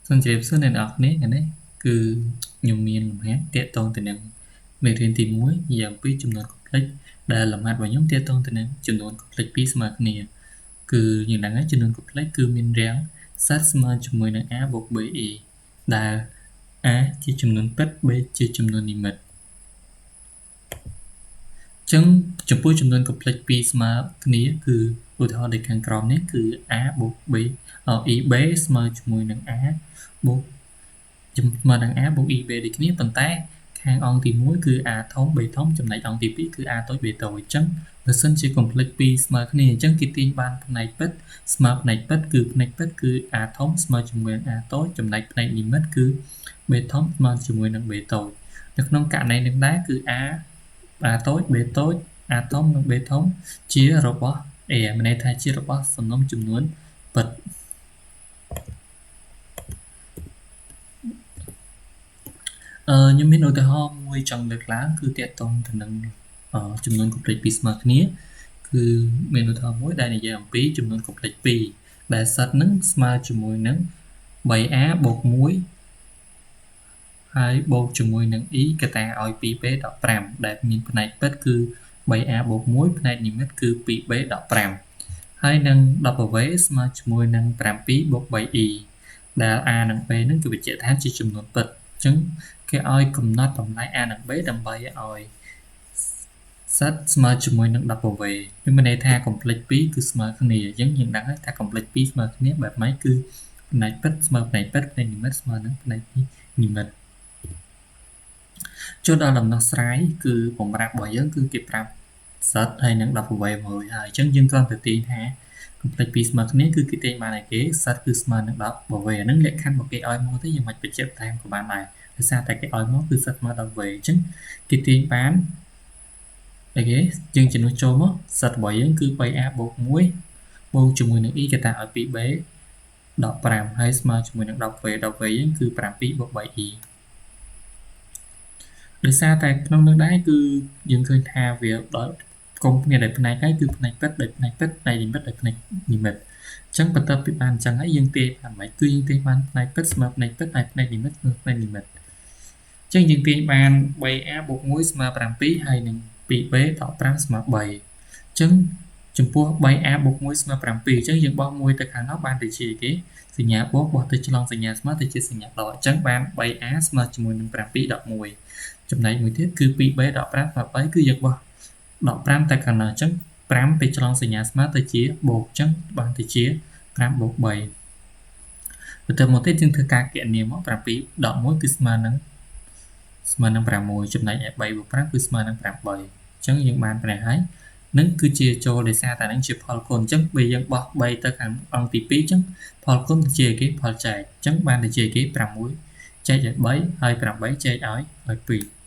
សន្តិភាពសួរអ្នកនរគ្នានេះគឺខ្ញុំមានលំហាត់តាក់ទងទៅនឹងមេរៀនទី1យ៉ាងពីចំនួន complex ដែលលំហាត់របស់ខ្ញុំតាក់ទងទៅនឹងចំនួន complex 2ស្មើគ្នាគឺយ៉ាងហ្នឹងចំនួន complex គឺមានរាងសាត់ស្មើជាមួយនឹង a បូក be ដែល a ជាចំនួនពិត b ជាចំនួននិមិត្តចឹងចំពោះចំនួន complex 2ស្មើគ្នាគឺឧទាហរណ៍ដូចខាងក្រោមនេះគឺ a បូក b eb ស្មើជាមួយនឹង a បូកស្មើនឹង a បូក eb ដូចគ្នាប៉ុន្តែខាងអង្គទី1គឺ a ធំ b ធំចំណែកអង្គទី2គឺ a តូច b តូចអញ្ចឹងបើសិនជា complex 2ស្មើគ្នាអញ្ចឹងគេទាញបានផ្នែកពិតស្មើផ្នែកពិតគឺផ្នែកពិតគឺ a ធំស្មើជាមួយនឹង a តូចចំណែកផ្នែកនិមិត្តគឺ b ធំស្មើជាមួយនឹង b តូចនៅក្នុងករណីនេះដែរគឺ a តូច b តូច a ធំនិង b ធំជារបស់ a មានន័យថាជារបស់សំណុំចំនួនពិតខ្ញុំមានឧទាហរណ៍មួយចង់លើកឡើងគឺតាក់ទងទៅនឹងចំនួន complex 2ស្មើគ្នាគឺមានឧទាហរណ៍មួយដែលនិយាយអំពីចំនួន complex 2ដែលសិតនឹងស្មើជាមួយនឹង 3a បូក1ហើយបូកជាមួយនឹង e កតាឲ្យ 2b ដល់ 5ដែលមានផ្នែកពិតគឺ 3a បូក1ផ្នែកនិមិត្តគឺ 2b ដល់ 5ហើយនឹង w ស្មើជាមួយនឹង 7 បូក 3e ដែល a និង b នឹងគឺបញ្ជាក់ថាជាចំនួនពិតអញ្ចឹងគេឲ្យកំណត់តម្លៃ a និង b ដើម្បីឲ្យសិតស្មើជាមួយនឹង w នេះមានន័យថា complex 2គឺស្មើគ្នាអញ្ចឹងយើងដឹងហើយថា complex 2ស្មើគ្នាបែបម៉េចគឺផ្នែកពិតស្មើផ្នែកពិតផ្នែកនិមិត្តស្មើនឹងផ្នែកនិមិត្តចូលដល់ដំណោះស្រាយគឺបំរាបរបស់យើងគឺគេប្រាប់សិតហើយនឹង w មករួចហើយអញ្ចឹងយើងគ្រាន់តែទាញថា complex 2ស្មើគ្នាគឺគេទាញបានឲ្យគេសិតគឺស្មើនឹង w ហ្នឹងលក្ខខណ្ឌរបស់គេឲ្យមកទៅយើងមិនបញ្ជាក់តាមក៏បានដែរដោយសារតែគេឲ្យមកគឺសិតស្មើ w អញ្ចឹងគេទាញបានអីគេយើងជំនួសចូលមកសិតរបស់យើងគឺ 3a បូក1បូកជាមួយនឹង e កតាឲ្យ 2b ដល់ 5ហើយស្មើជាមួយនឹង w យើងគឺ 7 បូក 3e ដោយសារតែក្នុងនោះដែរគឺយើងឃើញថាវាដល់កុំគ្នាដោយផ្នែកហើយគឺផ្នែកពិតដោយផ្នែកពិតផ្នែកនិមិត្តដោយផ្នែកនិមិត្តអញ្ចឹងបន្ទាប់ពីបានអញ្ចឹងហើយយើងទាញបានមិនគឺយើងទាញបានផ្នែកពិតស្មើផ្នែកពិតហើយផ្នែកនិមិត្តស្មើផ្នែកនិមិត្តអញ្ចឹងយើងទាញបាន 3a បូក1ស្មើ7ហើយនឹង 2b ដល់ 5ស្មើ3អញ្ចឹងចំពោះ 3a បូក1ស្មើ7អញ្ចឹងយើងបោះ1ទៅខាងនោះបានទៅជាគេសញ្ញាបូកបោះទៅឆ្លងសញ្ញាស្មើទៅជាសញ្ញាដកអញ្ចឹងបាន 3a ស្មើជាមួយនឹង7ដល់1ចំណែកមួយទៀតគឺ 2b ដល់ 5ស្មើ3គឺយើងបោះដល់5ទៅខាងនោះអញ្ចឹង5ទៅឆ្លងសញ្ញាស្មើទៅជាបូកអញ្ចឹងបានទៅជា5បូក3បន្តមកទៀតយើងធ្វើការគណនាមក7ដល់1គឺស្មើនឹង6ចំណែកឯ3បូក5គឺស្មើនឹង8អញ្ចឹងយើងបានប្រែហើយនឹងគឺជាចូលដោយសារតែនឹងជាផលគុណអញ្ចឹងពេលយើងបោះ3ទៅខាងអង្គទី2អញ្ចឹងផលគុណទៅជាគេផលចែកអញ្ចឹងបានទៅជាគេ6ចែកឲ្យ3ហើយ8ចែកឲ្យ2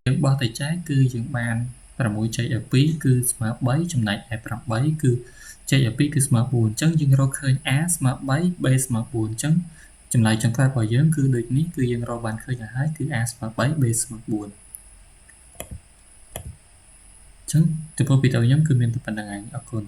យើងបោះទៅចែកគឺយើងបាន6ចែកឲ្យ2គឺស្មើ3ចំណែកឯ8គឺចែកឲ្យ2គឺស្មើ4អញ្ចឹងយើងរកឃើញ a ស្មើ3 b ស្មើ4អញ្ចឹងចម្លើយចុងក្រោយរបស់យើងគឺដូចនេះគឺយើងរកបានឃើញហើយគឺ a ស្មើ3 b ស្មើ4អញ្ចឹងចំពោះវីដេអូខ្ញុំគឺមានតែប៉ុណ្្នឹងឯងអរគុណ